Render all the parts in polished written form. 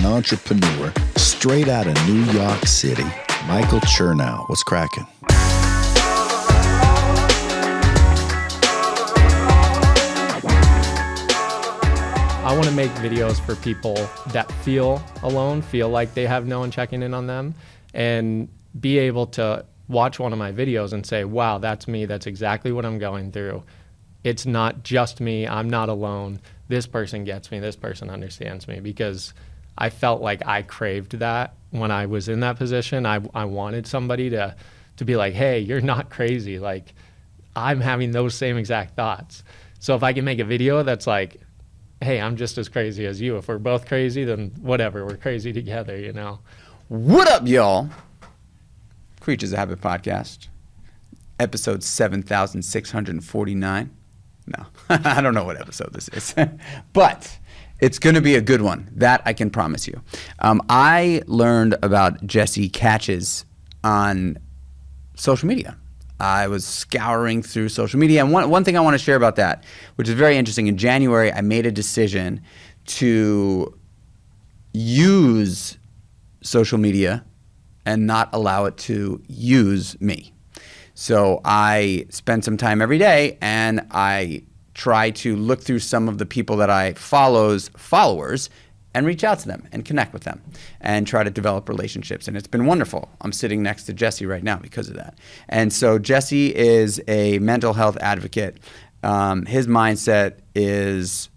and entrepreneur straight out of New York City, Michael Chernow. What's cracking? I want to make videos for people that feel alone, feel like they have no one checking in on them, and be able to watch one of my videos and say, wow, that's me. That's exactly what I'm going through. It's not just me. I'm not alone. This person gets me. This person understands me, because I felt like I craved that when I was in that position. I wanted somebody to be like, hey, you're not crazy. Like, I'm having those same exact thoughts. So if I can make a video that's like, hey, I'm just as crazy as you. If we're both crazy, then whatever, we're crazy together, you know? What up, y'all? Kreatures of Habit Podcast, episode 7,649. No, I don't know what episode this is, but it's going to be a good one. That I can promise you. I learned about Jesse Katches on social media. I was scouring through social media, and one thing I want to share about that, which is very interesting. In January, I made a decision to use social media and not allow it to use me. So I spend some time every day, and I try to look through some of the people that I followers and reach out to them and connect with them and try to develop relationships. And it's been wonderful. I'm sitting next to Jesse right now because of that. And so Jesse is a mental health advocate. His mindset is,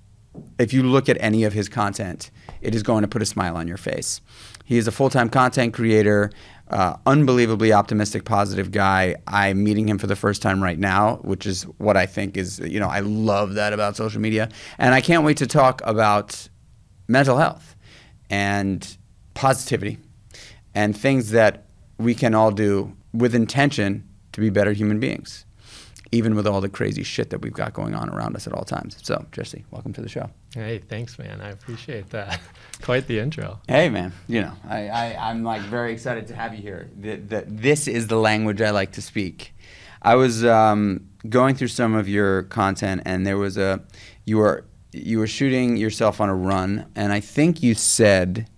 if you look at any of his content, it is going to put a smile on your face. He is a full-time content creator, unbelievably optimistic, positive guy. I'm meeting him for the first time right now, which is what I think is, I love that about social media. And I can't wait to talk about mental health and positivity and things that we can all do with intention to be better human beings, even with all the crazy shit that we've got going on around us at all times. So, Jesse, welcome to the show. Hey, thanks, man. I appreciate that. Quite the intro. Hey, man. I'm like very excited to have you here. This is the language I like to speak. I was going through some of your content, and there was you were shooting yourself on a run, and I think you said,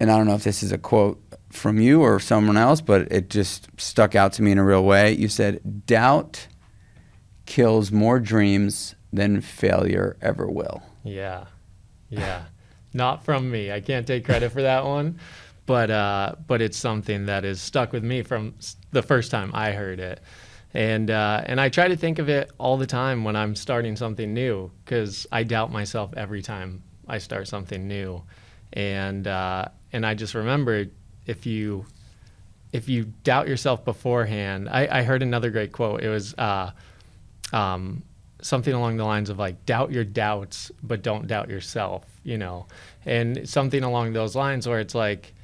and I don't know if this is a quote from you or someone else, but it just stuck out to me in a real way. You said, doubt kills more dreams than failure ever will. Yeah. Not from me. I can't take credit for that one, but it's something that is stuck with me from the first time I heard it. And I try to think of it all the time when I'm starting something new, because I doubt myself every time I start something new. And I just remember, if you doubt yourself beforehand, I heard another great quote. It was something along the lines of like, doubt your doubts, but don't doubt yourself, and something along those lines, where it's like,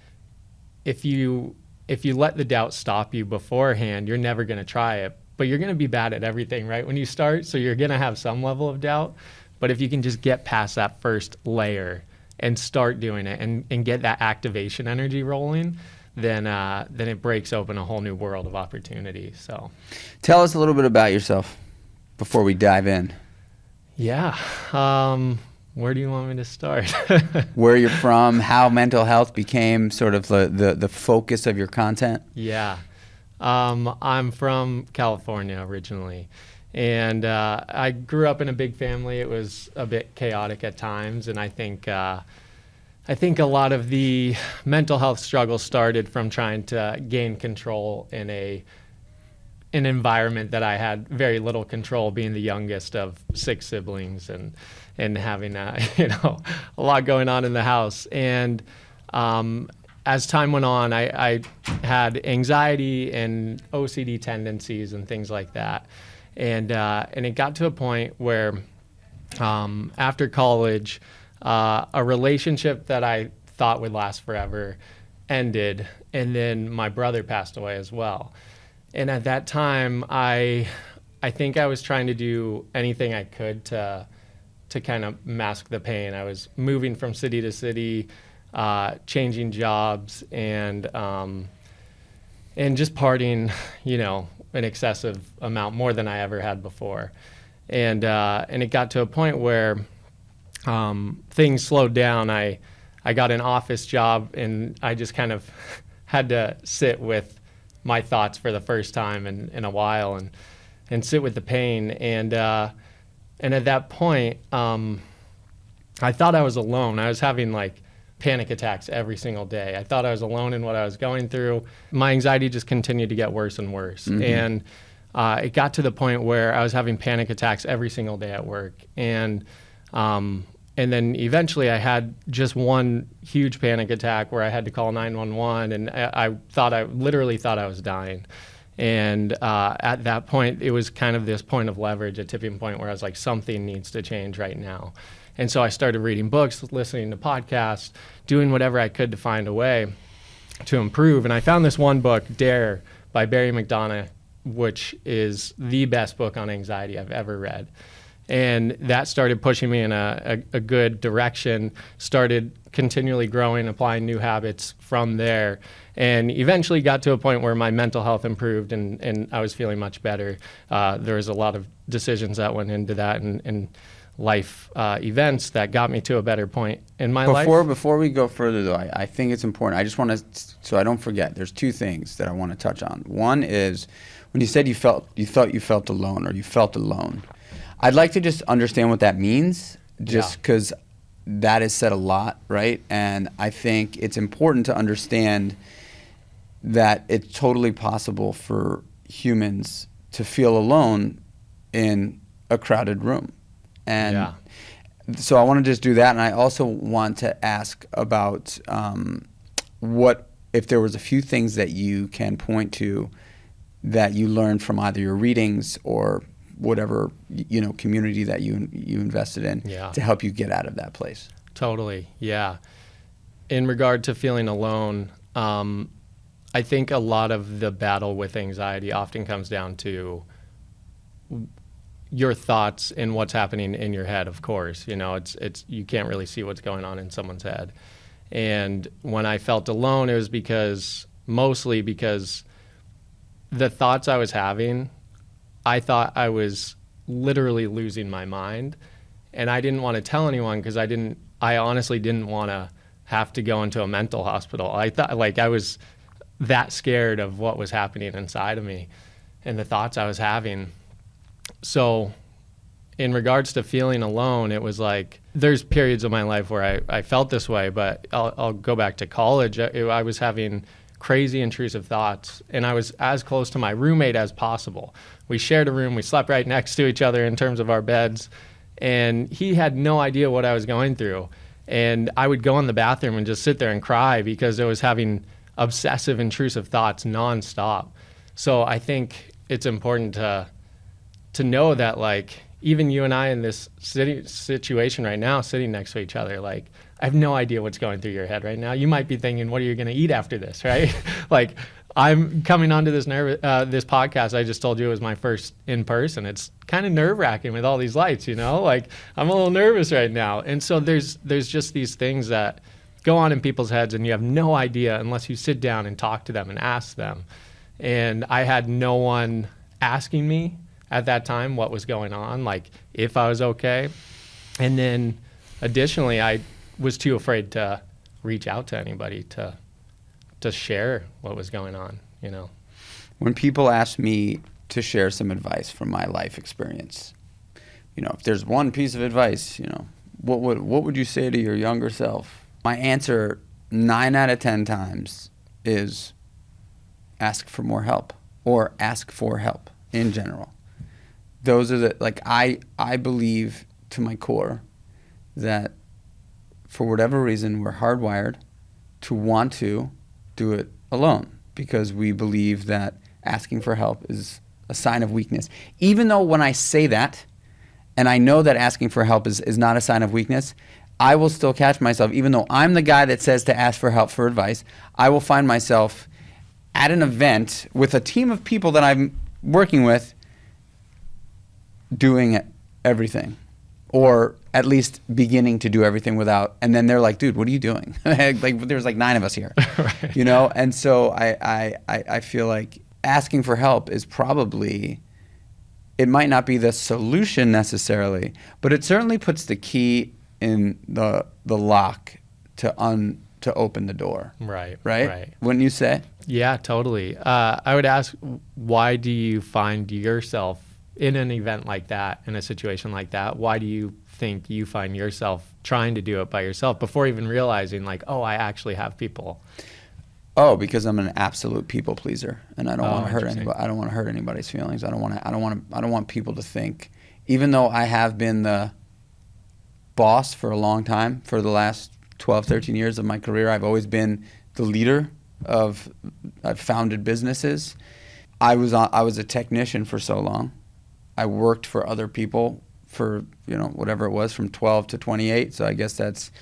if you let the doubt stop you beforehand, you're never going to try it, but you're going to be bad at everything right when you start. So you're going to have some level of doubt, but if you can just get past that first layer and start doing it and get that activation energy rolling, then it breaks open a whole new world of opportunity. So tell us a little bit about yourself before we dive in. Yeah. Where do you want me to start? Where you're from, how mental health became sort of the focus of your content? Yeah. I'm from California originally, and I grew up in a big family. It was a bit chaotic at times, and I think a lot of the mental health struggles started from trying to gain control in an environment that I had very little control, being the youngest of 6 siblings and having a lot going on in the house. And as time went on, I had anxiety and OCD tendencies and things like that. And it got to a point where after college, a relationship that I thought would last forever ended, and then my brother passed away as well. And at that time, I think I was trying to do anything I could to kind of mask the pain. I was moving from city to city, changing jobs, and just partying, an excessive amount, more than I ever had before. And it got to a point where things slowed down. I I got an office job, and I just kind of had to sit with my thoughts for the first time in a while, and sit with the pain. And at that point, I thought I was alone. I was having like panic attacks every single day. I thought I was alone in what I was going through. My anxiety just continued to get worse and worse. Mm-hmm. And it got to the point where I was having panic attacks every single day at work. And then eventually I had just one huge panic attack where I had to call 911, and I literally thought I was dying. And at that point, it was kind of this point of leverage, a tipping point where I was like, something needs to change right now. And so I started reading books, listening to podcasts, doing whatever I could to find a way to improve. And I found this one book, Dare, by Barry McDonough, which is the best book on anxiety I've ever read. And that started pushing me in a good direction, started continually growing, applying new habits from there, and eventually got to a point where my mental health improved and I was feeling much better. There was a lot of decisions that went into that and life events that got me to a better point in my life. Before we go further, though, I think it's important. I just want to, so I don't forget, there's two things that I want to touch on. One is when you said you thought you felt alone, or you felt alone. I'd like to just understand what that means, just because that is said a lot, right? And I think it's important to understand that it's totally possible for humans to feel alone in a crowded room. And so I want to just do that. And I also want to ask about what, if there was a few things that you can point to that you learned from either your readings or whatever, community that you invested in to help you get out of that place. Totally. Yeah. In regard to feeling alone, I think a lot of the battle with anxiety often comes down to your thoughts and what's happening in your head. Of course, it's you can't really see what's going on in someone's head. And when I felt alone, it was mostly because the thoughts I was having, I thought I was literally losing my mind, and I didn't want to tell anyone because I honestly didn't want to have to go into a mental hospital. I thought I was that scared of what was happening inside of me and the thoughts I was having. So in regards to feeling alone, it was like there's periods of my life where I felt this way, but I'll go back to college. I was having crazy intrusive thoughts, and I was as close to my roommate as possible. We shared a room. We slept right next to each other in terms of our beds, and he had no idea what I was going through. And I would go in the bathroom and just sit there and cry because I was having obsessive intrusive thoughts nonstop. So I think it's important to know that even you and I in this situation right now, sitting next to each other, I have no idea what's going through your head right now. You might be thinking, what are you going to eat after this, right? I'm coming onto this this podcast. I just told you it was my first in person. It's kind of nerve-wracking with all these lights, I'm a little nervous right now. And so there's just these things that go on in people's heads, and you have no idea unless you sit down and talk to them and ask them. And I had no one asking me at that time what was going on, if I was okay. And then additionally, I was too afraid to reach out to anybody to share what was going on, When people ask me to share some advice from my life experience, if there's one piece of advice, what would you say to your younger self? My answer 9 out of 10 times is ask for more help, or ask for help in general. Those are I believe to my core that for whatever reason, we're hardwired to want to do it alone, because we believe that asking for help is a sign of weakness. Even though when I say that, and I know that asking for help is not a sign of weakness, I will still catch myself, even though I'm the guy that says to ask for help, for advice, I will find myself at an event with a team of people that I'm working with doing everything, or at least beginning to do everything without, and then they're like, dude, what are you doing? There's 9 of us here, right. And so I feel like asking for help is probably, it might not be the solution necessarily, but it certainly puts the key in the lock to open the door. Right. Wouldn't you say? Yeah, totally. I would ask, why do you find yourself in an event like that, in a situation like that? Why do you think you find yourself trying to do it by yourself before even realizing like, oh, I actually have people? Oh, because I'm an absolute people pleaser, and I don't want to hurt interesting. anybody. I don't want to hurt anybody's feelings. I don't want people to think, even though I have been the boss for a long time, for the last 12, 13 years of my career, I've always been the leader I've founded businesses. I was a technician for so long. I worked for other people for, whatever it was, from 12 to 28. So I guess that's,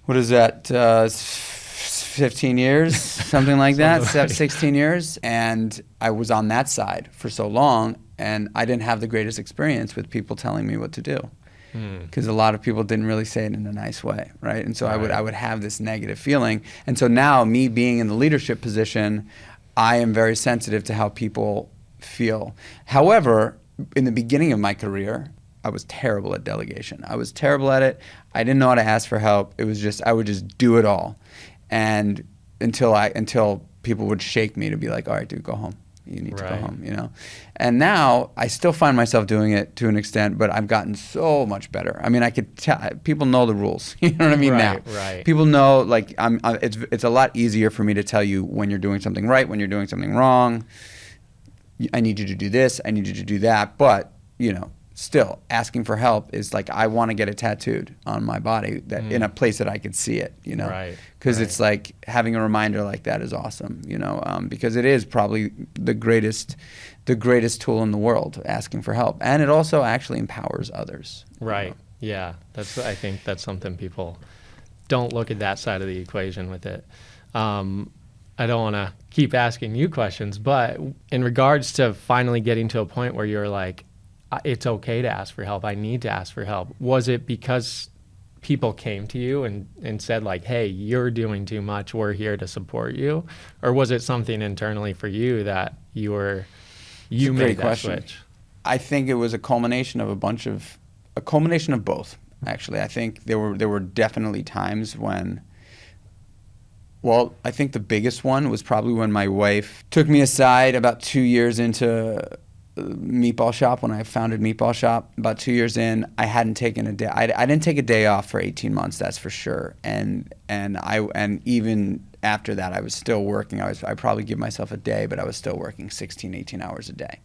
what is that, 15 years, something like that, 16 years. And I was on that side for so long, and I didn't have the greatest experience with people telling me what to do. Because a lot of people didn't really say it in a nice way, right? And so I would have this negative feeling. And so now, me being in the leadership position, I am very sensitive to how people feel. However, in the beginning of my career, I was terrible at delegation. I was terrible at it. I didn't know how to ask for help. It was just, I would just do it all. And until people would shake me to be like, all right, dude, go home. You need to go home, And now I still find myself doing it to an extent, but I've gotten so much better. I mean, I could tell people know the rules. You know what I mean? Now, people know. Like, it's a lot easier for me to tell you when you're doing something right, when you're doing something wrong. I need you to do this. I need you to do that. But still asking for help is like, I want to get it tattooed on my body that in a place that I could see it, because it's like having a reminder like that is awesome, because it is probably the greatest tool in the world, asking for help. And it also actually empowers others. Right. Yeah. I think that's something people don't look at, that side of the equation with it. I don't want to keep asking you questions, but in regards to finally getting to a point where you're like, it's okay to ask for help, I need to ask for help, was it because people came to you and said like, hey, you're doing too much, we're here to support you? Or was it something internally for you that you made that switch? I think it was a culmination of both, actually. I think there were definitely times when, I think the biggest one was probably when my wife took me aside about 2 years into Meatball Shop. When I founded Meatball Shop, about 2 years in, I hadn't taken a day. I didn't take a day off for 18 months, that's for sure. And even after that, I was still working. I probably give myself a day, but I was still working 16, 18 hours a day.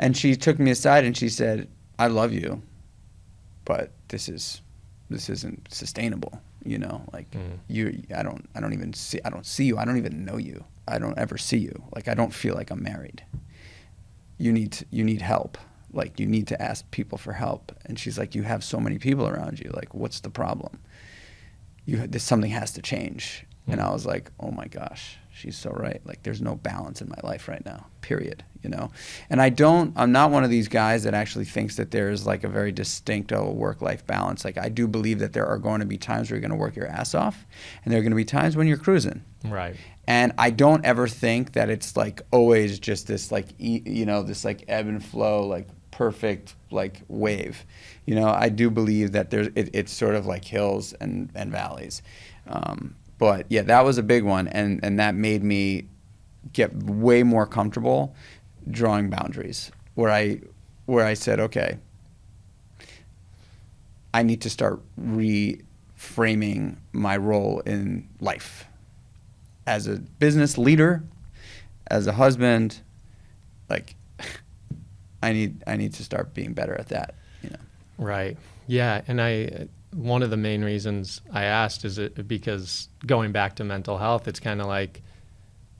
And she took me aside and she said, I love you, but this isn't sustainable. I don't see you. I don't even know you. I don't ever see you. Like, I don't feel like I'm married. You need help. Like, you need to ask people for help. And she's like, you have so many people around you. Like, what's the problem? Something has to change. And I was like, oh my gosh, she's so right. Like, there's no balance in my life right now, period, And I'm not one of these guys that actually thinks that there's like a very distinct work-life balance. Like, I do believe that there are going to be times where you're going to work your ass off, and there are going to be times when you're cruising. Right. And I don't ever think that it's like always just this like, this like ebb and flow, like perfect like wave. I do believe that it's sort of like hills and valleys. But yeah, that was a big one, and that made me get way more comfortable drawing boundaries, where I said, okay, I need to start reframing my role in life as a business leader, as a husband. Like, I need to start being better at that. Right. Yeah, and one of the main reasons I asked is because going back to mental health, it's kind of like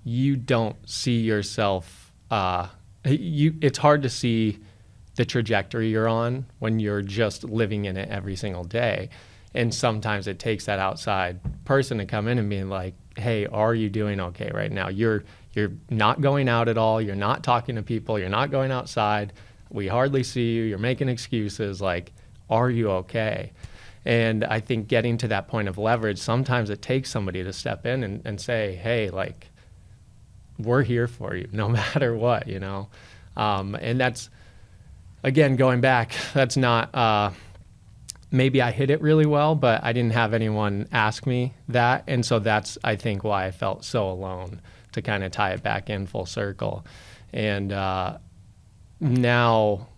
you don't see yourself. It's hard to see the trajectory you're on when you're just living in it every single day. And sometimes it takes that outside person to come in and be like, hey, are you doing okay right now? You're not going out at all. You're not talking to people. You're not going outside. We hardly see you. You're making excuses. Like, are you okay? And I think getting to that point of leverage, sometimes it takes somebody to step in and say, hey, like, we're here for you no matter what, And that's, again, going back, that's not maybe I hit it really well, but I didn't have anyone ask me that. And so that's, I think, why I felt so alone, to kind of tie it back in full circle. And now,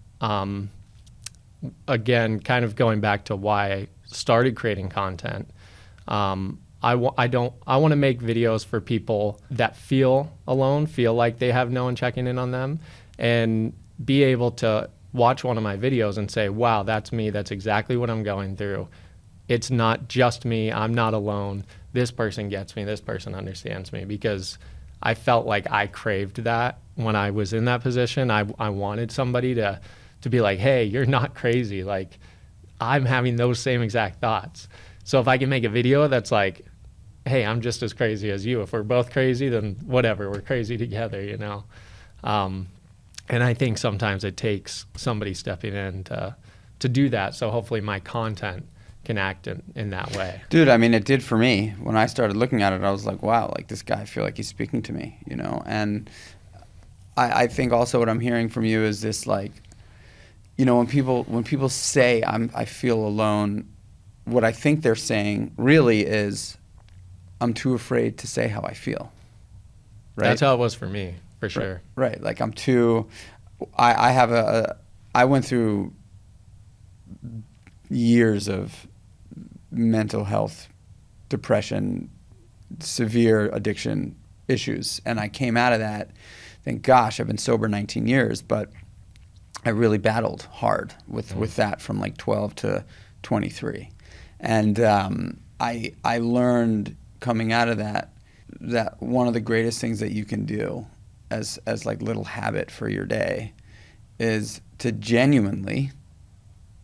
again, kind of going back to why I started creating content, I want to make videos for people that feel alone, feel like they have no one checking in on them, and be able to watch one of my videos and say, wow, that's me. That's exactly what I'm going through. It's not just me. I'm not alone. This person gets me. This person understands me, because I felt like I craved that when I was in that position. I wanted somebody to be like, hey, you're not crazy. Like, I'm having those same exact thoughts. So if I can make a video that's like, hey, I'm just as crazy as you. If we're both crazy, then whatever, we're crazy together, you know? And I think sometimes it takes somebody stepping in to do that. So hopefully my content can act in that way. Dude, I mean, it did for me. When I started looking at it, I was like, wow, like this guy, I feel like he's speaking to me, you know? And I think also what I'm hearing from you is this, like, you know, when people say I feel alone, what I think they're saying really is, I'm too afraid to say how I feel. Right? That's how it was for me, for sure. Right. Like I went through years of mental health, depression, severe addiction issues. And I came out of that, thank gosh, I've been sober 19 years, but I really battled hard with that from like 12 to 23. And I learned coming out of that one of the greatest things that you can do as like little habit for your day is to genuinely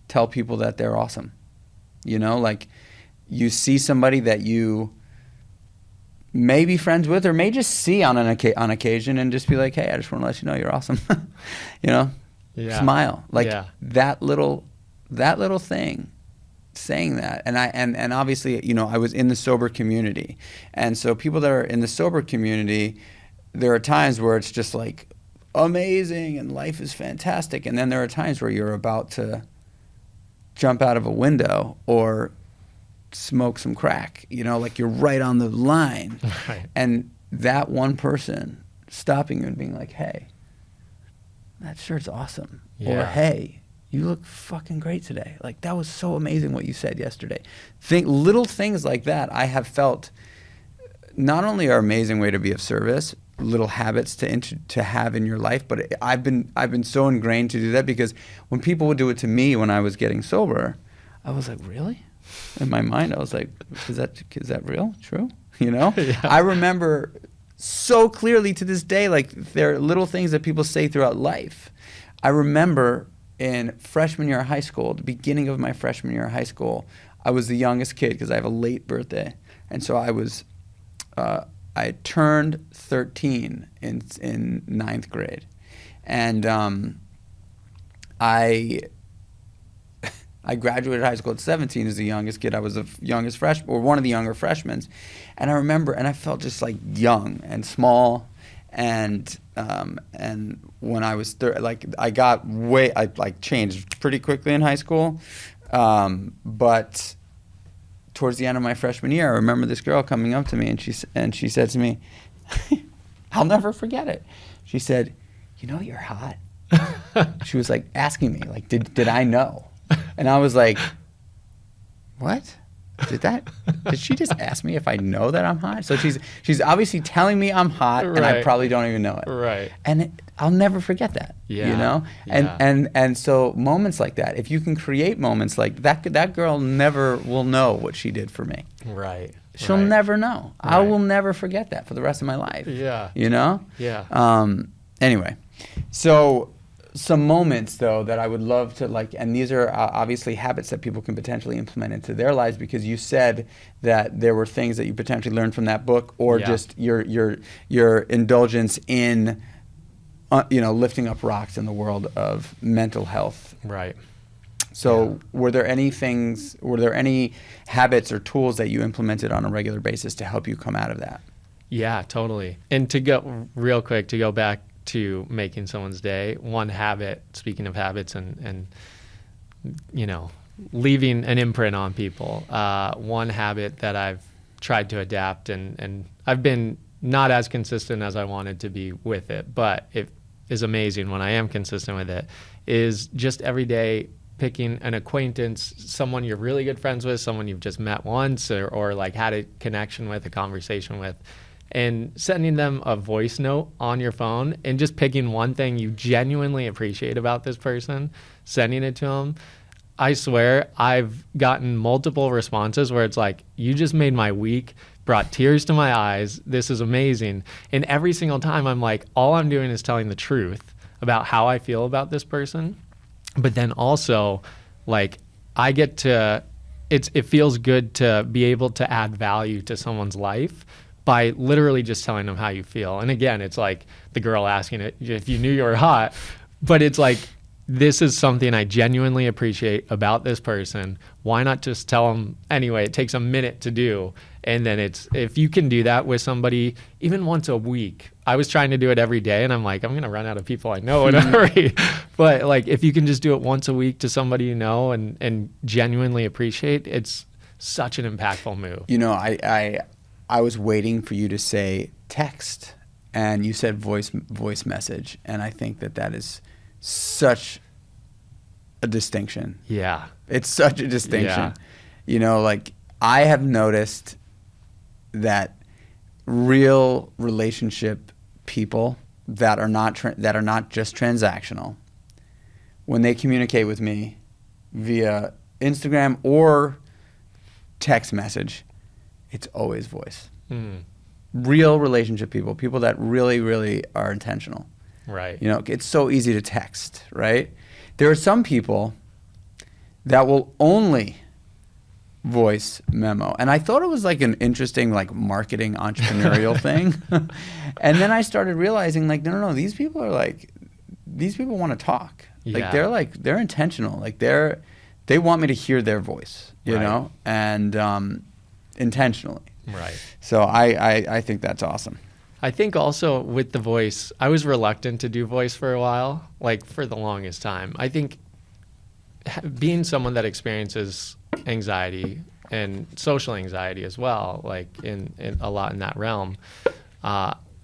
tell people that they're awesome. You know, like you see somebody that you may be friends with or may just see on occasion and just be like, hey, I just want to let you know you're awesome. You know, smile. Like that little thing. Saying that, and obviously, you know, I was in the sober community, and so people that are in the sober community, there are times where it's just like amazing and life is fantastic, and then there are times where you're about to jump out of a window or smoke some crack, you know, like you're right on the line, right. And that one person stopping you and being like, hey, that shirt's awesome, or hey, you look fucking great today. Like, that was so amazing what you said yesterday. Little things like that I have felt not only are an amazing way to be of service, little habits to have in your life, but I've been so ingrained to do that because when people would do it to me when I was getting sober, I was like, really? In my mind, I was like, is that real? True? You know? Yeah. I remember so clearly to this day, like, there are little things that people say throughout life. I remember in freshman year of high school, the beginning of my freshman year of high school, I was the youngest kid because I have a late birthday. And so I turned 13 in ninth grade. And I graduated high school at 17 as the youngest kid. I was the youngest freshman, or one of the younger freshmen. And I remember, and I felt just like young and small. And when I was I changed pretty quickly in high school, but towards the end of my freshman year, I remember this girl coming up to me and she said to me, I'll never forget it. She said, "You know you're hot." She was like asking me, like, did I know? And I was like, what? Did she just ask me if I know that I'm hot? So she's obviously telling me I'm hot, right. And I probably don't even know it. Right. And I'll never forget that. Yeah. You know? And so moments like that, if you can create moments like that girl never will know what she did for me. Right. She'll never know. Right. I will never forget that for the rest of my life. Yeah. You know? Yeah. Anyway, so some moments though that I would love to like, and these are obviously habits that people can potentially implement into their lives, because you said that there were things that you potentially learned from that book, or just your indulgence in lifting up rocks in the world of mental health. Right. So were there any habits or tools that you implemented on a regular basis to help you come out of that? Yeah, totally. And to go back to making someone's day, one habit, speaking of habits and leaving an imprint on people. One habit that I've tried to adapt, and I've been not as consistent as I wanted to be with it, but it is amazing when I am consistent with it, is just every day picking an acquaintance, someone you're really good friends with, someone you've just met once or like had a connection with, a conversation with, and sending them a voice note on your phone and just picking one thing you genuinely appreciate about this person, sending it to them. I swear I've gotten multiple responses where it's like, you just made my week, brought tears to my eyes. This is amazing. And every single time I'm like, all I'm doing is telling the truth about how I feel about this person. But then also, like, I get to, it feels good to be able to add value to someone's life by literally just telling them how you feel. And again, it's like the girl asking it if you knew you were hot, but it's like, this is something I genuinely appreciate about this person. Why not just tell them anyway? It takes a minute to do. And then if you can do that with somebody even once a week. I was trying to do it every day and I'm like, I'm going to run out of people I know in a hurry. But like, if you can just do it once a week to somebody you know and genuinely appreciate, it's such an impactful move. You know, I was waiting for you to say text, and you said voice message. And I think that is such a distinction. Yeah. It's such a distinction. Yeah. You know, like, I have noticed that real relationship people that are not just transactional, when they communicate with me via Instagram or text message, it's always voice. Real relationship people that really, really are intentional. Right. You know, it's so easy to text, right? There are some people that will only voice memo. And I thought it was like an interesting, like, marketing entrepreneurial thing. And then I started realizing, like, no, these people want to talk. Yeah. Like, they're intentional. Like, they want me to hear their voice, you know, and intentionally. Right. So I think that's awesome. I think also with the voice, I was reluctant to do voice for a while, like for the longest time. I think being someone that experiences anxiety and social anxiety as well, like in a lot in that realm,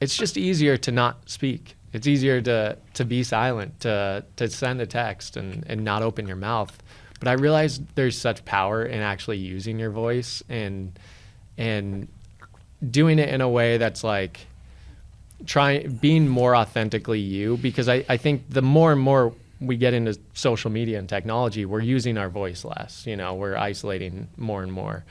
it's just easier to not speak. It's easier to be silent, to send a text and not open your mouth. But I realized there's such power in actually using your voice and doing it in a way that's like being more authentically you, because I think the more and more we get into social media and technology, we're using our voice less, you know, we're isolating more and more.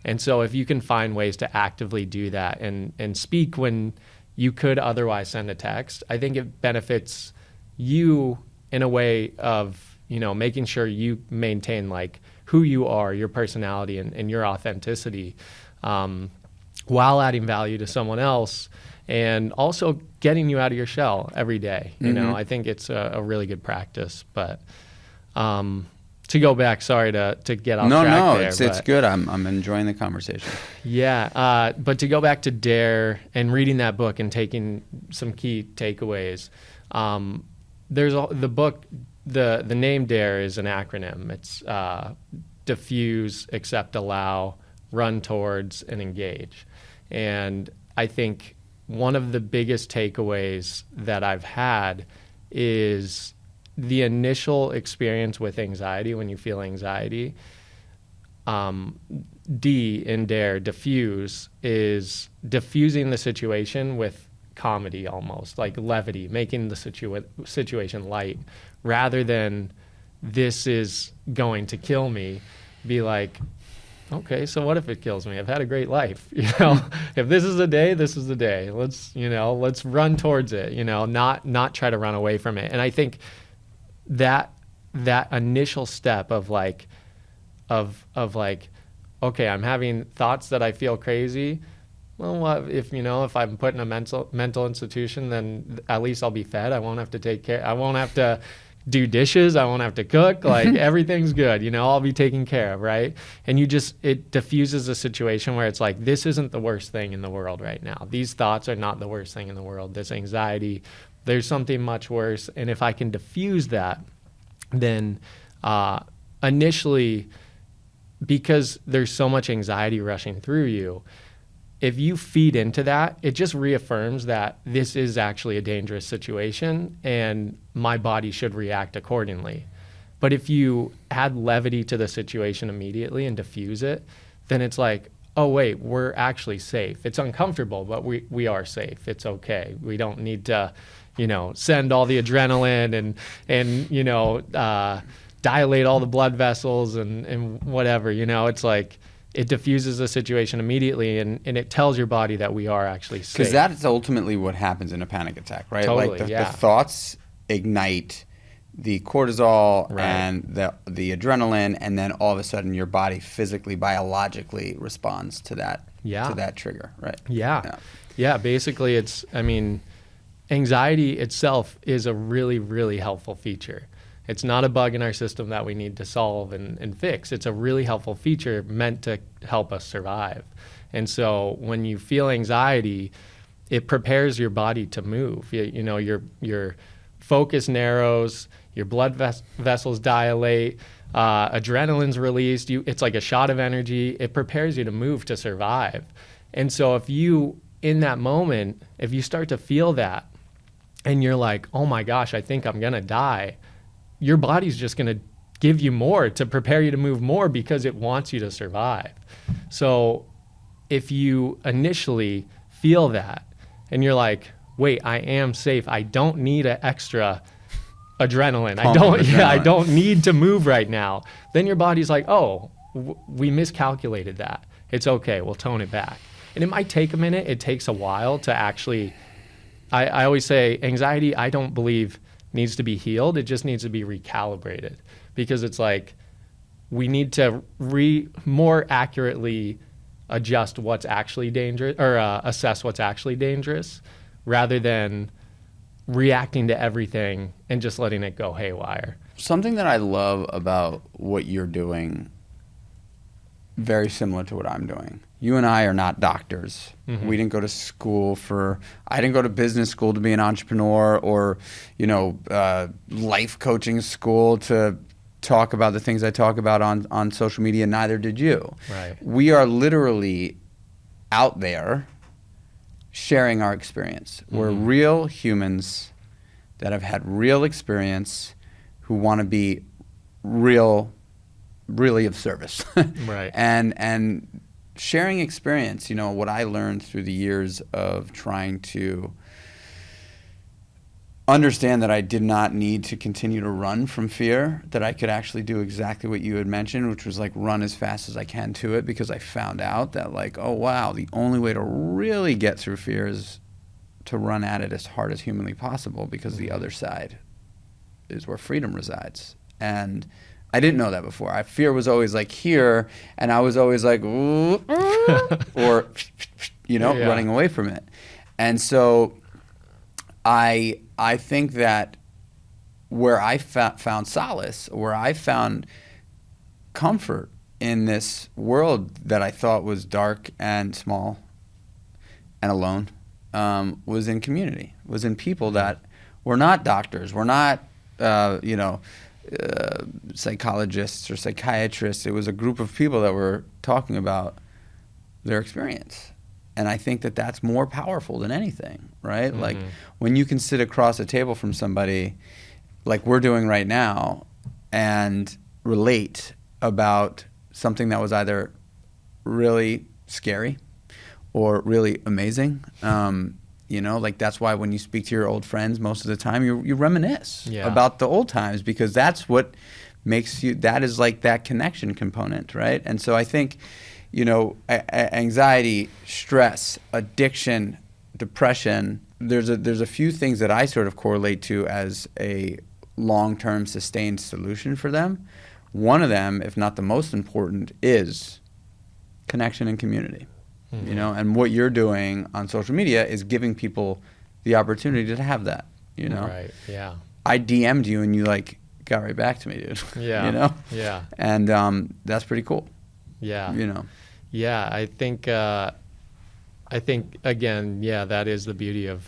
And so if you can find ways to actively do that and speak when you could otherwise send a text, I think it benefits you in a way of, you know, making sure you maintain like who you are, your personality and your authenticity, while adding value to someone else and also getting you out of your shell every day. You know, I think it's a really good practice. But to go back, sorry to get off track there. No, it's good. I'm enjoying the conversation. Yeah, but to go back to Dare and reading that book and taking some key takeaways, there's the book, the name Dare is an acronym. It's diffuse, accept, allow, run towards, and engage. And I think one of the biggest takeaways that I've had is the initial experience with anxiety. When you feel anxiety, D in Dare, diffuse, is diffusing the situation with comedy, almost like levity, making the situation light, rather than this is going to kill me. Be like, okay, so what if it kills me? I've had a great life, you know. If this is the day, this is the day. Let's run towards it, you know, not try to run away from it. And I think that initial step of like, okay, I'm having thoughts that I feel crazy. Well, what if I'm put in a mental institution, then at least I'll be fed. I won't have to take care. I won't have to do dishes. I won't have to cook. Like everything's good, you know, I'll be taken care of, right? And it diffuses a situation where it's like, this isn't the worst thing in the world right now. These thoughts are not the worst thing in the world. This anxiety, there's something much worse. And if I can diffuse that, then initially, because there's so much anxiety rushing through you, if you feed into that, it just reaffirms that this is actually a dangerous situation and my body should react accordingly. But if you add levity to the situation immediately and diffuse it, then it's like, oh, wait, we're actually safe. It's uncomfortable, but we are safe. It's okay. We don't need to, send all the adrenaline and dilate all the blood vessels and whatever. It's like it diffuses the situation immediately and it tells your body that we are actually safe. Because that's ultimately what happens in a panic attack, right? Totally, like the yeah. thoughts ignite the cortisol Right. and the adrenaline, and then all of a sudden your body physically, biologically responds to that to that trigger, right? Yeah. Basically, anxiety itself is a really, really helpful feature. It's not a bug in our system that we need to solve and fix. It's a really helpful feature meant to help us survive. And so when you feel anxiety, it prepares your body to move. Your focus narrows, your blood vessels dilate, adrenaline's released. It's like a shot of energy. It prepares you to move to survive. And so if you, in that moment, if you start to feel that and you're like, oh my gosh, I think I'm going to die, your body's just going to give you more to prepare you to move more because it wants you to survive. So if you initially feel that and you're like, wait, I am safe. I don't need an extra adrenaline. I don't need to move right now. Then your body's like, oh, we miscalculated that. It's okay. We'll tone it back. And it might take a minute. It takes a while to actually, I always say anxiety, I don't believe needs to be healed. It just needs to be recalibrated, because it's like we need to more accurately adjust what's actually dangerous, or assess what's actually dangerous, rather than reacting to everything and just letting it go haywire. Something that I love about what you're doing, very similar to what I'm doing. You and I are not doctors. Mm-hmm. We didn't go to school I didn't go to business school to be an entrepreneur, or, life coaching school to talk about the things I talk about on social media. Neither did you. Right. We are literally out there sharing our experience. Mm-hmm. We're real humans that have had real experience who want to be really of service. Right. And sharing experience, what I learned through the years of trying to understand that I did not need to continue to run from fear, that I could actually do exactly what you had mentioned, which was like run as fast as I can to it, because I found out that oh wow, the only way to really get through fear is to run at it as hard as humanly possible, because the other side is where freedom resides. And I didn't know that before. Fear was always like here, and I was always like, ooh, or, running away from it. And so I think that where I found solace, where I found comfort in this world that I thought was dark and small and alone, was in community, was in people that were not doctors, were not, psychologists or psychiatrists. It was a group of people that were talking about their experience. And I think that that's more powerful than anything, right? Mm-hmm. Like when you can sit across a table from somebody like we're doing right now and relate about something that was either really scary or really amazing. That's why when you speak to your old friends, most of the time you reminisce about the old times, because that's what makes you, that is like that connection component, right? And so I think, anxiety, stress, addiction, depression, there's a few things that I sort of correlate to as a long-term sustained solution for them. One of them, if not the most important, is connection and community. Mm-hmm. And what you're doing on social media is giving people the opportunity to have that, Right, yeah. I DM'd you and you got right back to me, dude. Yeah. Yeah. And that's pretty cool. Yeah. Yeah, I think again, that is the beauty of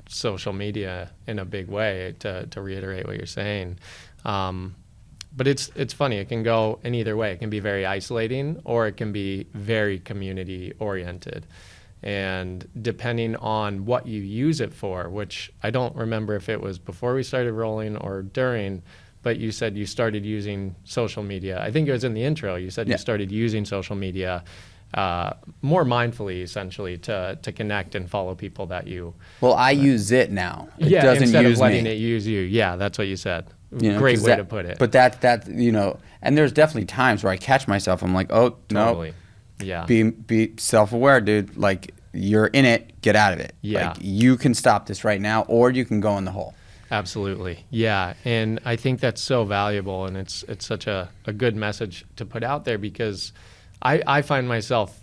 social media in a big way, to reiterate what you're saying. But it's funny. It can go in either way. It can be very isolating, or it can be very community oriented. And depending on what you use it for, which I don't remember if it was before we started rolling or during, but you said you started using social media. I think it was in the intro. You said you started using social media more mindfully, essentially, to connect and follow people that you. Well, I use it now. It doesn't instead use of letting me. it use you. Yeah, that's what you said. You know, Great way to put it. But that and there's definitely times where I catch myself. I'm like, oh Totally. no. Yeah. Be self-aware, dude. Like, you're in it, get out of it. Yeah. Like, you can stop this right now, or you can go in the hole. Absolutely. Yeah. And I think that's so valuable, and it's such a good message to put out there, because I find myself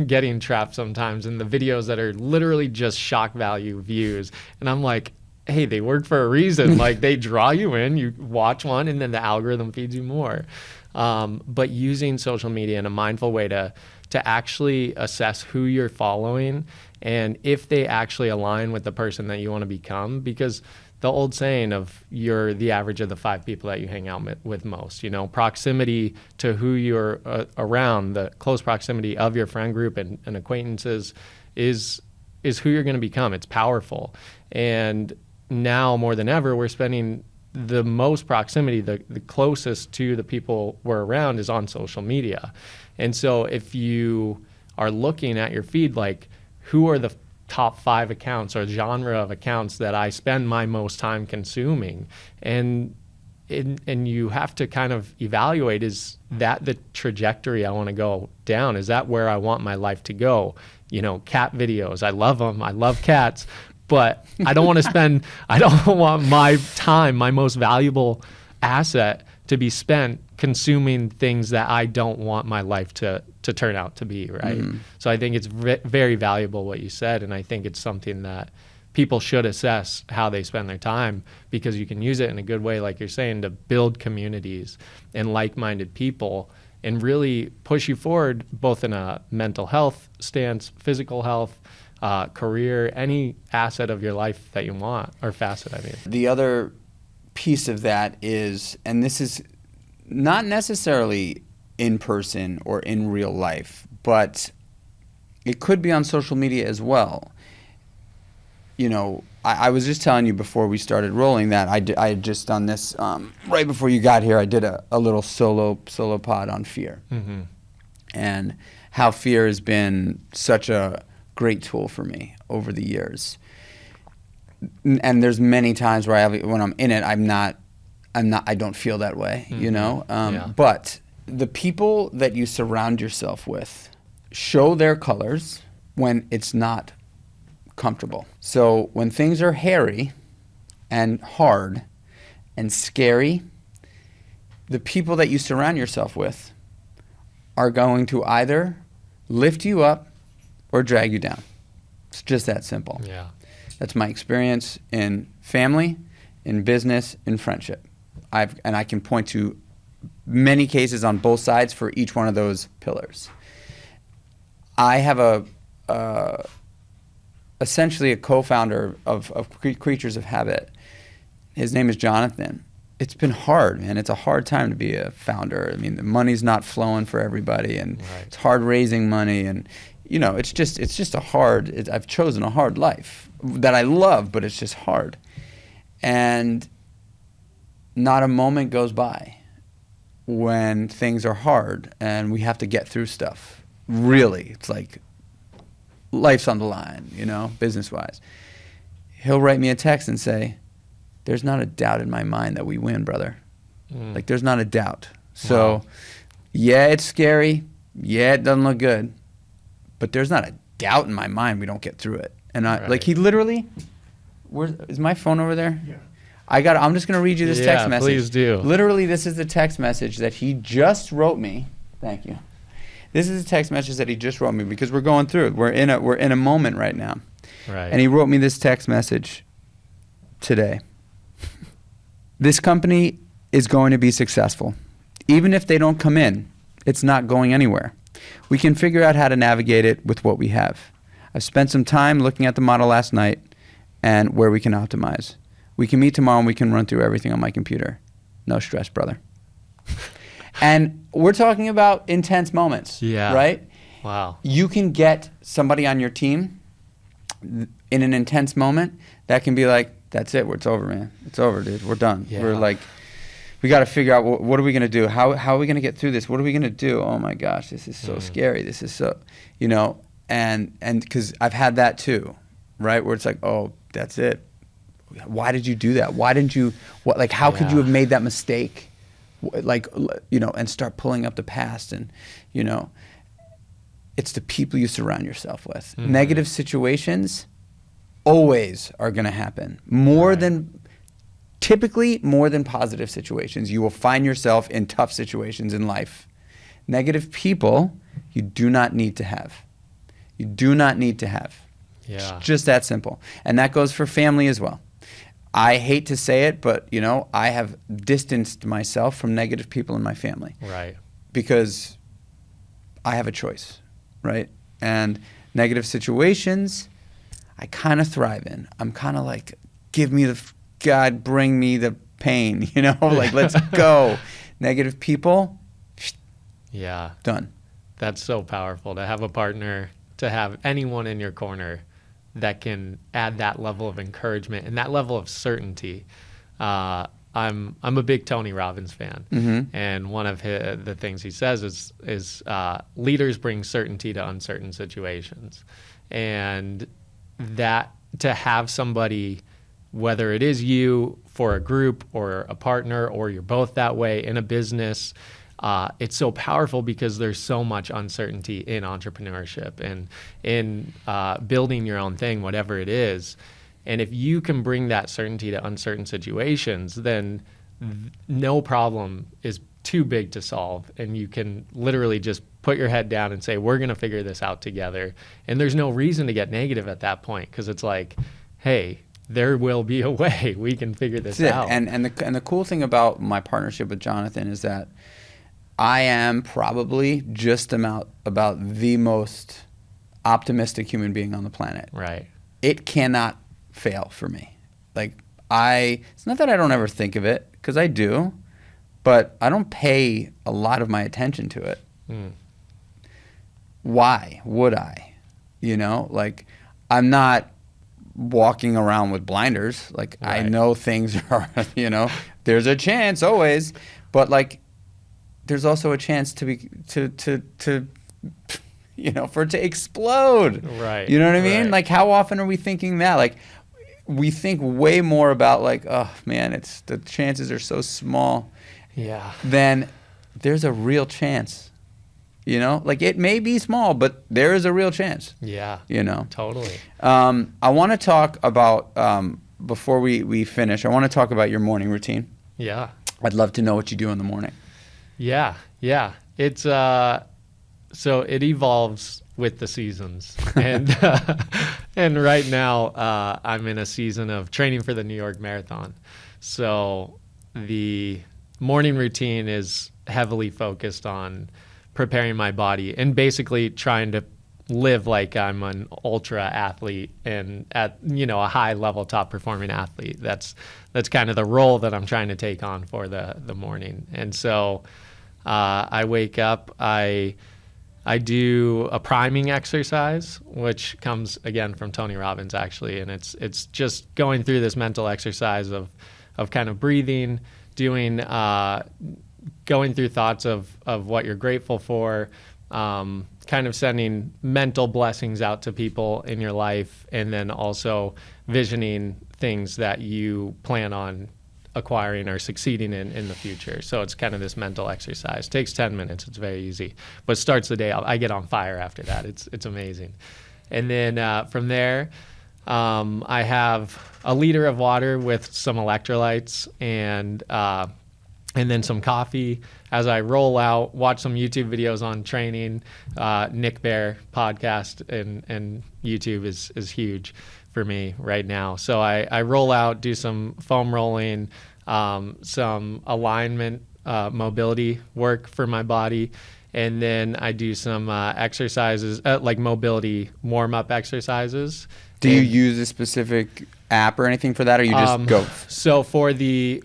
getting trapped sometimes in the videos that are literally just shock value views. And I'm like, hey, they work for a reason. Like, they draw you in, you watch one, and then the algorithm feeds you more. But using social media in a mindful way to actually assess who you're following and if they actually align with the person that you want to become, because the old saying of you're the average of the 5 people that you hang out with most, proximity to who you're around, the close proximity of your friend group and acquaintances is who you're going to become. It's powerful. And now more than ever, we're spending the most proximity, the closest to the people we're around is on social media. And so if you are looking at your feed, like, who are the top 5 accounts or genre of accounts that I spend my most time consuming? And you have to kind of evaluate, is that the trajectory I want to go down? Is that where I want my life to go? Cat videos, I love them. I love cats. But I don't want to I don't want my time, my most valuable asset, to be spent consuming things that I don't want my life to turn out to be, right? Mm-hmm. So I think it's very valuable what you said, and I think it's something that people should assess how they spend their time, because you can use it in a good way, like you're saying, to build communities and like-minded people and really push you forward, both in a mental health stance, physical health, career, any asset of your life that you want, or facet, I mean. The other piece of that is, and this is not necessarily in person or in real life, but it could be on social media as well. I was just telling you before we started rolling that I had just done this right before you got here. I did a little solo pod on fear, mm-hmm. and how fear has been such a great tool for me over the years. And there's many times where when I'm in it, I don't feel that way, mm-hmm. But the people that you surround yourself with show their colors when it's not comfortable. So when things are hairy and hard and scary, the people that you surround yourself with are going to either lift you up or drag you down. It's just that simple. Yeah. That's my experience in family, in business, in friendship. And I can point to many cases on both sides for each one of those pillars. I have essentially a co-founder of Kreatures of Habit. His name is Jonathan. It's been hard, man. It's a hard time to be a founder. I mean, the money's not flowing for everybody, and right. It's hard raising money, and it's just a hard. I've chosen a hard life that I love, but it's just hard, and not a moment goes by when things are hard and we have to get through stuff. Really, it's like life's on the line, business-wise. He'll write me a text and say, "There's not a doubt in my mind that we win, brother." Like, there's not a doubt. So, wow. Yeah, it's scary. Yeah, it doesn't look good. But there's not a doubt in my mind we don't get through it. And right. He literally, is my phone over there? Yeah. I'm just going to read you this text message. Please do. Literally, this is the text message that he just wrote me. Thank you. This is a text message that he just wrote me, because we're going through it. We're in a moment right now. Right. And he wrote me this text message today. "This company is going to be successful. Even if they don't come in, it's not going anywhere. We can figure out how to navigate it with what we have. I've spent some time looking at the model last night and where we can optimize. We can meet tomorrow and we can run through everything on my computer. No stress, brother." And we're talking about intense moments, Yeah. right? Wow. You can get somebody on your team in an intense moment that can be like, that's it, it's over, man. It's over, dude. We're done. Yeah. We're like, we got to figure out what are we going to do? How are we going to get through this? What are we going to do? Oh my gosh, this is so scary. This is so, and because I've had that too, right? Where it's like, oh, that's it. Why did you do that? Why didn't you, how could you have made that mistake? And start pulling up the past and, it's the people you surround yourself with. Mm-hmm. Negative situations always are going to happen. Typically more than positive situations. You will find yourself in tough situations in life. Negative people, you do not need to have. You do not need to have. Yeah. It's just that simple. And that goes for family as well. I hate to say it, but, I have distanced myself from negative people in my family. Right. Because I have a choice, right? And negative situations, I kind of thrive in. I'm kind of like, God, bring me the pain, let's go. Negative people, Yeah. done. That's so powerful to have a partner, to have anyone in your corner that can add that level of encouragement and that level of certainty. I'm a big Tony Robbins fan, and one of the things he says is leaders bring certainty to uncertain situations, and that to have somebody, whether it is you for a group or a partner or you're both that way in a business, it's so powerful because there's so much uncertainty in entrepreneurship and in building your own thing, whatever it is. And if you can bring that certainty to uncertain situations, then no problem is too big to solve. And you can literally just put your head down and say, we're going to figure this out together. And there's no reason to get negative at that point, because it's like, hey, there will be a way. We can figure this out. And the cool thing about my partnership with Jonathan is that I am probably just about the most optimistic human being on the planet. Right. It cannot fail for me. It's not that I don't ever think of it, because I do, but I don't pay a lot of my attention to it. Why would I? I'm not walking around with blinders. Right. I know things are, there's a chance always, but there's also a chance for it to explode. Right. You know what I mean? Right. How often are we thinking that? We think way more about oh man, the chances are so small. Yeah. Then there's a real chance. It may be small, but there is a real chance. Yeah. Totally. I want to talk about, before we finish, I want to talk about your morning routine. Yeah. I'd love to know what you do in the morning. Yeah. It's so it evolves with the seasons, and and right now I'm in a season of training for the New York Marathon. So the morning routine is heavily focused on preparing my body and basically trying to live like I'm an ultra athlete and at a high level top performing athlete. That's kind of the role that I'm trying to take on for the morning. And so I wake up, I do a priming exercise, which comes again from Tony Robbins actually, and it's just going through this mental exercise of kind of breathing, doing going through thoughts of what you're grateful for, kind of sending mental blessings out to people in your life, and then also visioning things that you plan on acquiring or succeeding in the future. So it's kind of this mental exercise. Takes 10 minutes. It's very easy, but starts the day out. I get on fire after that. It's amazing. And then from there, I have a liter of water with some electrolytes and then some coffee as I roll out, watch some YouTube videos on training. Nick Bear podcast and YouTube is huge for me right now. So I roll out, do some foam rolling, some alignment, mobility work for my body. And then I do some exercises, like mobility warm-up exercises. Do you use a specific app or anything for that, or you just go? So for the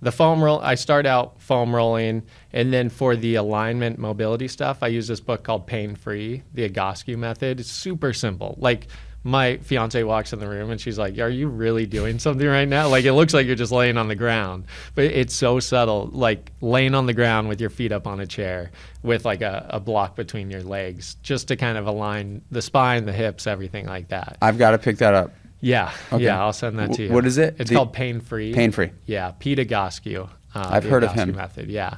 the foam roll, I start out foam rolling, and then for the alignment mobility stuff, I use this book called Pain Free, the Egoscue method. It's super simple. Like, my fiance walks in the room and she's like, "Are you really doing something right now? Like, it looks like you're just laying on the ground." But it's so subtle, like laying on the ground with your feet up on a chair with like a block between your legs, just to kind of align the spine, the hips, everything like that. I've got to pick that up. Yeah. Okay. Yeah, I'll send that to you. What is it? It's called Pain Free. Pain Free. Yeah, Pete Egoscue. I've heard of him. Method, yeah.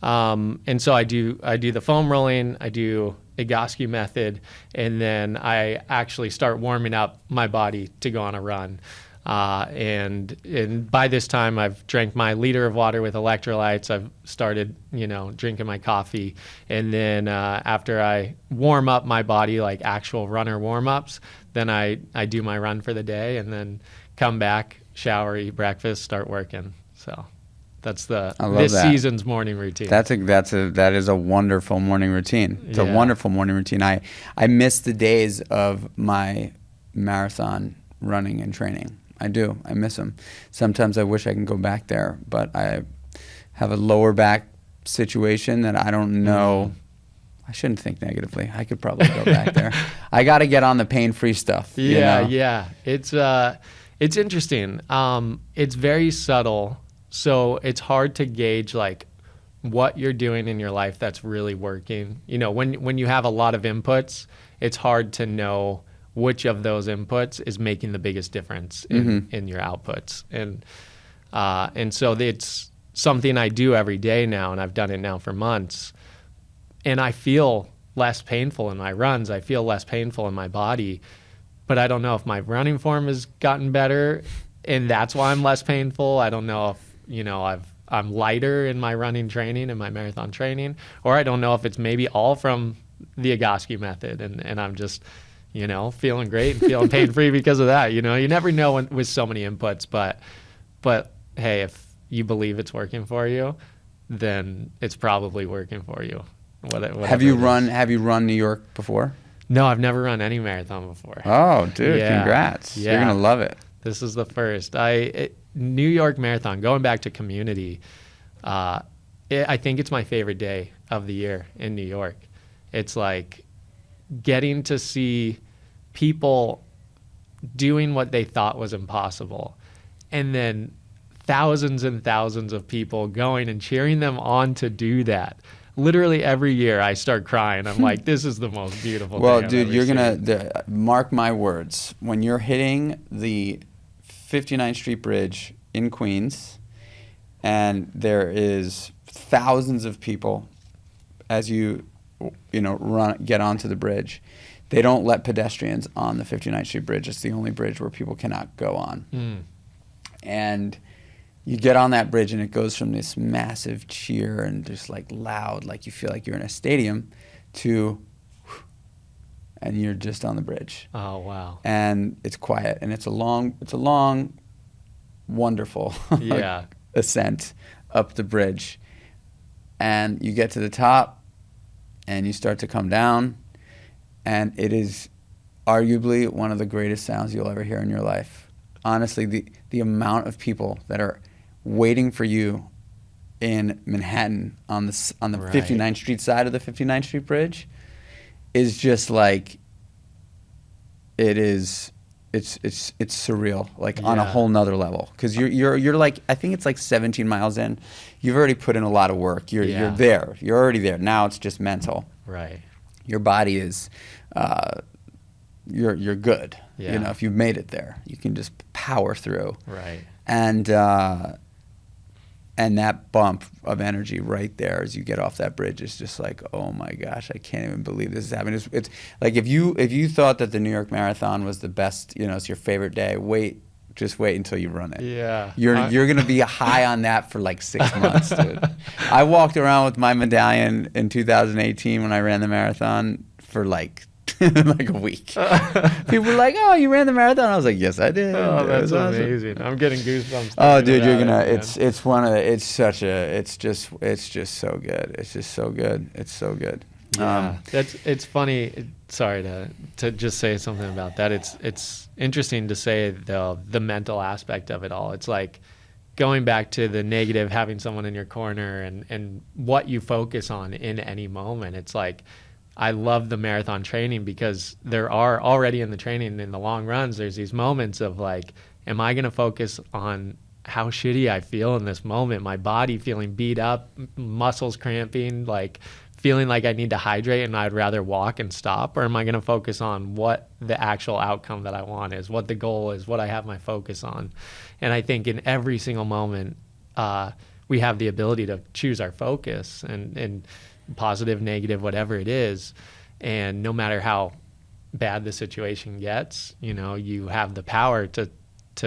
And so I do the foam rolling, I do Egoscue method, and then I actually start warming up my body to go on a run. And by this time, I've drank my liter of water with electrolytes. I've started, drinking my coffee. And then after I warm up my body, like actual runner warm-ups, then I do my run for the day, and then come back, shower, eat breakfast, start working. So that's this season's morning routine. That is a wonderful morning routine. It's a wonderful morning routine. I miss the days of my marathon running and training. I do. I miss them. Sometimes I wish I can go back there, but I have a lower back situation that I don't know. I shouldn't think negatively. I could probably go back there. I got to get on the pain-free stuff. Yeah. It's interesting. It's very subtle. So it's hard to gauge like what you're doing in your life that's really working. When you have a lot of inputs, it's hard to know which of those inputs is making the biggest difference in your outputs. And so it's something I do every day now, and I've done it now for months. And I feel less painful in my runs. I feel less painful in my body, but I don't know if my running form has gotten better, and that's why I'm less painful. I don't know if I'm lighter in my running training and my marathon training, or I don't know if it's maybe all from the Egoscue method, and I'm just, feeling great and feeling pain-free because of that. You never know with so many inputs, but hey, if you believe it's working for you, then it's probably working for you. Have you run New York before? No, I've never run any marathon before. Oh, dude, congrats. Yeah. You're going to love it. This is the first. New York Marathon, going back to community, I think it's my favorite day of the year in New York. It's like getting to see people doing what they thought was impossible, and then thousands and thousands of people going and cheering them on to do that. Literally every year I start crying. I'm like, this is the most beautiful well, thing dude, I've you're ever going to mark my words. When you're hitting the 59th Street Bridge in Queens, and there is thousands of people as you get onto the bridge. They don't let pedestrians on the 59th Street Bridge. It's the only bridge where people cannot go on. And you get on that bridge, and it goes from this massive cheer and just like loud, like you feel like you're in a stadium, to, and you're just on the bridge. Oh, wow. And it's quiet, and it's a long, wonderful ascent up the bridge. And you get to the top, and you start to come down, and it is arguably one of the greatest sounds you'll ever hear in your life. Honestly, the amount of people that are waiting for you in Manhattan on the 59th Street side of the 59th Street Bridge is just like, it's surreal, like on a whole nother level. Because you're like, I think it's like 17 miles in. You've already put in a lot of work. You're there. You're already there. Now it's just mental. Right. Your body is, you're good. Yeah. If you've made it there, you can just power through. Right. And that bump of energy right there as you get off that bridge is just like, oh my gosh, I can't even believe this is happening. It's like if you thought that the New York Marathon was the best, it's your favorite day, just wait until you run it. Yeah. You're going to be high on that for like 6 months, dude. I walked around with my medallion in 2018 when I ran the marathon for like like a week. People were like, "Oh, you ran the marathon?" I was like, "Yes, I did." Oh, that's amazing. I'm getting goosebumps. Oh, dude, you're gonna. It's one of the. It's just so good. It's just so good. It's so good. Yeah, it's funny. Sorry to just say something about that. It's interesting to say the mental aspect of it all. It's like going back to the negative, having someone in your corner and what you focus on in any moment. It's like, I love the marathon training because there are already in the training, in the long runs, there's these moments of like, am I going to focus on how shitty I feel in this moment? My body feeling beat up, muscles cramping, like feeling like I need to hydrate and I'd rather walk and stop? Or am I going to focus on what the actual outcome that I want is, what the goal is, what I have my focus on? And I think in every single moment, we have the ability to choose our focus and positive, negative, whatever it is. And no matter how bad the situation gets, you know, you have the power to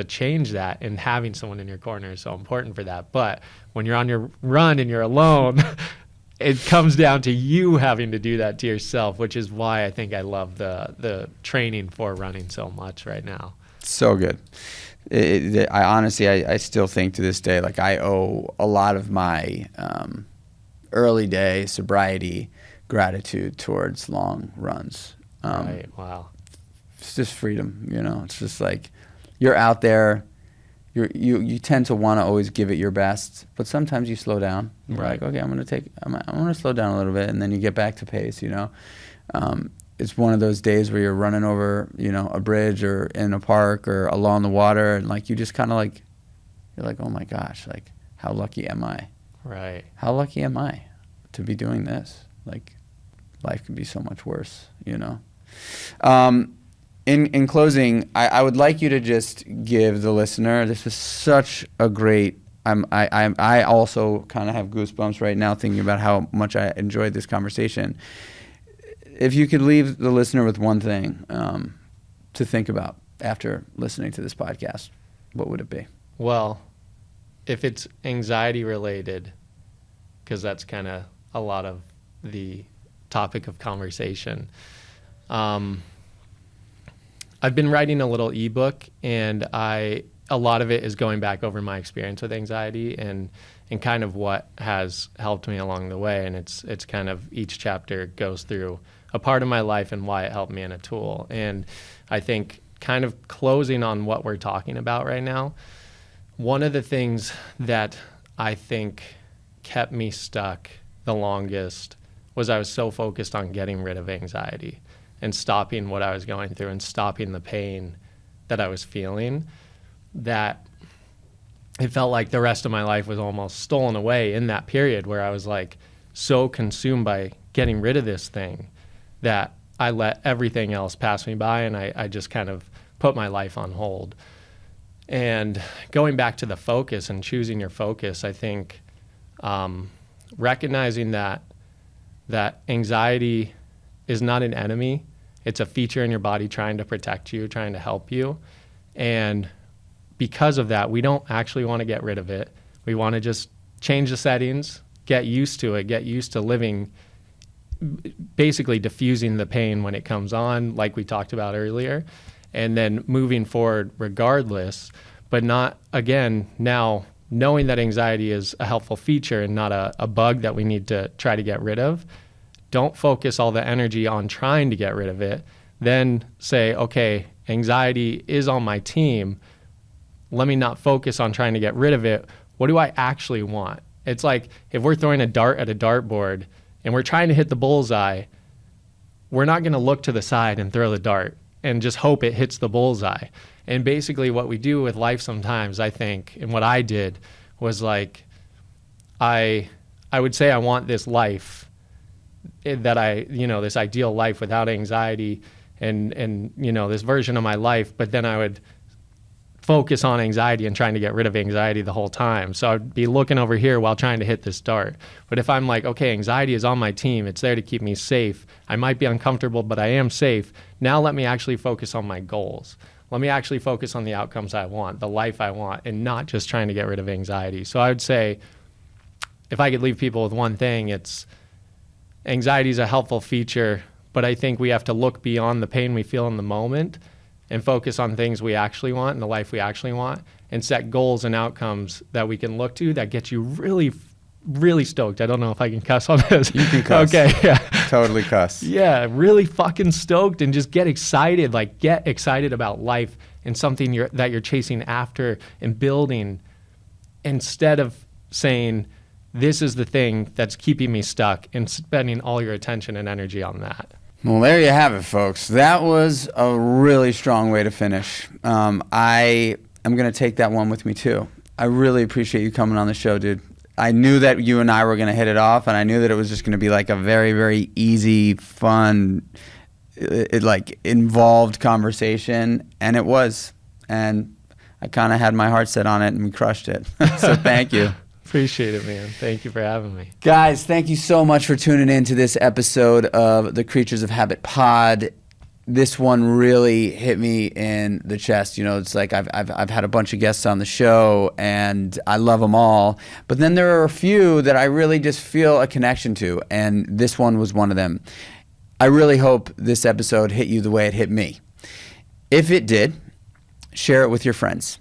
change that, and having someone in your corner is so important for that. But when you're on your run and you're alone, it comes down to you having to do that to yourself, which is why I think I love the training for running so much right now. So good. I honestly, I still think to this day, like I owe a lot of my early day sobriety gratitude towards long runs. Right. Wow. It's just freedom, you know. It's just like you're out there. You tend to want to always give it your best, but sometimes you slow down. You're Right. like, okay, I'm gonna slow down a little bit, and then you get back to pace. You know, it's one of those days where you're running over, you know, a bridge or in a park or along the water, and like you just kind of like, you're like, oh my gosh, like how lucky am I? Right. How lucky am I to be doing this? Like, life could be so much worse, you know. In closing, I would like you to just give the listener, this is such a great, I also kind of have goosebumps right now thinking about how much I enjoyed this conversation. If you could leave the listener with one thing to think about after listening to this podcast, what would it be? Well, if it's anxiety related, because that's kind of a lot of the topic of conversation, I've been writing a little ebook, and a lot of it is going back over my experience with anxiety and kind of what has helped me along the way. And it's kind of each chapter goes through a part of my life and why it helped me, and a tool. And I think kind of closing on what we're talking about right now, one of the things that I think kept me stuck the longest was I was so focused on getting rid of anxiety and stopping what I was going through and stopping the pain that I was feeling, that it felt like the rest of my life was almost stolen away in that period where I was like so consumed by getting rid of this thing that I let everything else pass me by, and I just kind of put my life on hold. And going back to the focus and choosing your focus, I think recognizing that anxiety is not an enemy. It's a feature in your body trying to protect you, trying to help you. And because of that, we don't actually want to get rid of it. We want to just change the settings, get used to it, get used to living, basically diffusing the pain when it comes on, like we talked about earlier, and then moving forward regardless, but not, again, now knowing that anxiety is a helpful feature and not a bug that we need to try to get rid of. Don't focus all the energy on trying to get rid of it. Then say, okay, anxiety is on my team. Let me not focus on trying to get rid of it. What do I actually want? It's like if we're throwing a dart at a dartboard and we're trying to hit the bullseye, we're not going to look to the side and throw the dart and just hope it hits the bullseye. And basically what we do with life sometimes, I think, and what I did was like, I would say I want this life that this ideal life without anxiety and this version of my life, but then I would focus on anxiety and trying to get rid of anxiety the whole time. So I'd be looking over here while trying to hit this dart. But if I'm like, okay, anxiety is on my team, it's there to keep me safe. I might be uncomfortable, but I am safe. Now let me actually focus on my goals. Let me actually focus on the outcomes I want, the life I want, and not just trying to get rid of anxiety. So I would say, if I could leave people with one thing, it's anxiety is a helpful feature, but I think we have to look beyond the pain we feel in the moment and focus on things we actually want and the life we actually want, and set goals and outcomes that we can look to that get you really, really stoked. I don't know if I can cuss on this. You can cuss. Okay, yeah. Totally cuss. Yeah, really fucking stoked, and just get excited. Like, get excited about life and something that you're chasing after and building instead of saying, this is the thing that's keeping me stuck, and spending all your attention and energy on that. Well, there you have it, folks. That was a really strong way to finish. I am going to take that one with me, too. I really appreciate you coming on the show, dude. I knew that you and I were going to hit it off, and I knew that it was just going to be like a very, very easy, fun, like involved conversation, and it was. And I kind of had my heart set on it, and we crushed it. So thank you. Appreciate it, man. Thank you for having me. Guys, thank you so much for tuning in to this episode of the Creatures of Habit Pod. This one really hit me in the chest. You know, it's like I've had a bunch of guests on the show, and I love them all. But then there are a few that I really just feel a connection to, and this one was one of them. I really hope this episode hit you the way it hit me. If it did, share it with your friends.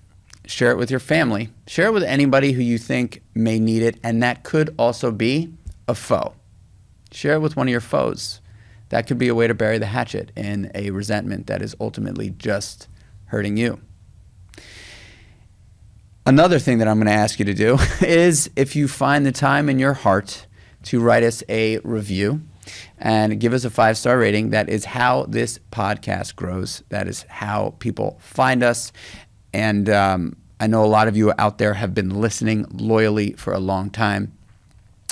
Share it with your family. Share it with anybody who you think may need it, and that could also be a foe. Share it with one of your foes. That could be a way to bury the hatchet in a resentment that is ultimately just hurting you. Another thing that I'm going to ask you to do is, if you find the time in your heart to write us a review and give us a 5-star rating. That is how this podcast grows. That is how people find us. And I know a lot of you out there have been listening loyally for a long time.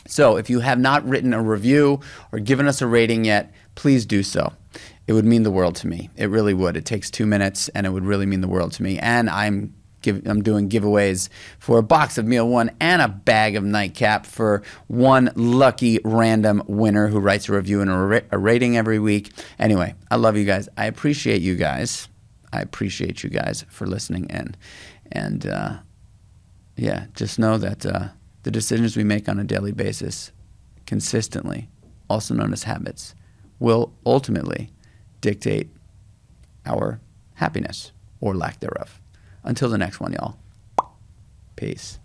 So if you have not written a review or given us a rating yet, please do so. It would mean the world to me. It really would. It takes 2 minutes, and it would really mean the world to me. And I'm doing giveaways for a box of Meal One and a bag of Nightcap for one lucky random winner who writes a review and a rating every week. Anyway, I love you guys. I appreciate you guys. I appreciate you guys for listening in. And yeah, just know that the decisions we make on a daily basis, consistently, also known as habits, will ultimately dictate our happiness or lack thereof. Until the next one, y'all. Peace.